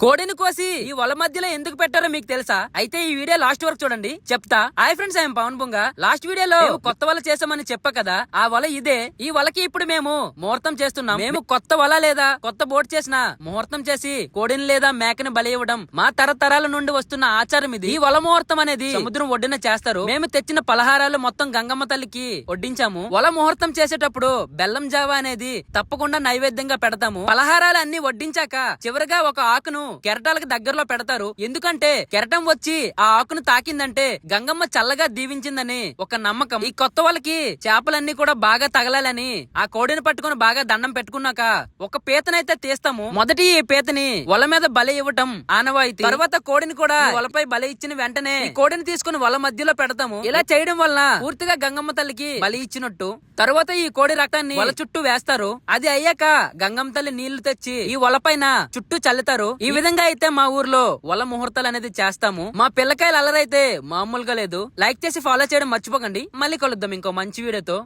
కోడిని కోసి ఈ వల మధ్యలో ఎందుకు పెట్టారో మీకు తెలుసా? అయితే ఈ వీడియో లాస్ట్ వరకు చూడండి, చెప్తా. Hi friends, I'm Pavan Bunga. Last వీడియోలో కొత్త వల చేసామని చెప్పా కదా, ఆ వల ఇదే. ఈ వలకి ఇప్పుడు మేము ముహూర్తం చేస్తున్నాం. మేము కొత్త వల లేదా కొత్త బోట్ చేసిన ముహూర్తం చేసి కోడిని లేదా మేకని బలి ఇవ్వడం మా తరతరాల నుండి వస్తున్న ఆచారం ఇది. ఈ వల ముహూర్తం అనేది సముద్రం ఒడ్డున చేస్తారు. మేము తెచ్చిన పలహారాలు మొత్తం గంగమ్మ తల్లికి వడ్డించాము. వల ముహూర్తం చేసేటప్పుడు బెల్లం జావా అనేది తప్పకుండా నైవేద్యంగా పెడతాము. పలహారాలు అన్ని వడ్డించాక చివరిగా ఒక ఆకును కెరటాలకు దగ్గరలో పెడతారు. ఎందుకంటే కెరటం వచ్చి ఆ ఆకును తాకిందంటే గంగమ్మ చల్లగా దీవించిందని ఒక నమ్మకం. ఈ కొత్త వాళ్ళకి చేపలన్నీ కూడా బాగా తగలాలని ఆ కోడిని పట్టుకుని బాగా దండం పెట్టుకున్నాక ఒక పీతనైతే తీస్తాము. మొదటి ఈ పీతని వల మీద బలి ఇవ్వటం ఆనవాయితీ. తర్వాత కోడిని కూడా వలపై బలి ఇచ్చిన వెంటనే ఈ కోడిని తీసుకుని వల మధ్యలో పెడతాము. ఇలా చేయడం వల్ల పూర్తిగా గంగమ్మ తల్లికి బలి ఇచ్చినట్టు. తర్వాత ఈ కోడి రక్తాన్ని వల చుట్టూ వేస్తారు. అది అయ్యాక గంగమ్మ తల్లి నీళ్లు తెచ్చి ఈ వల పైన చుట్టూ చల్లుతారు. ఈ విధంగా అయితే మా ఊర్లో వల ముహూర్తాలు అనేది చేస్తాము. మా పిల్లకాయలు అల్లరైతే మామూలుగా లేదు. లైక్ చేసి ఫాలో చేయడం మర్చిపోకండి. మళ్ళీ కలుద్దాం ఇంకో మంచి వీడియోతో.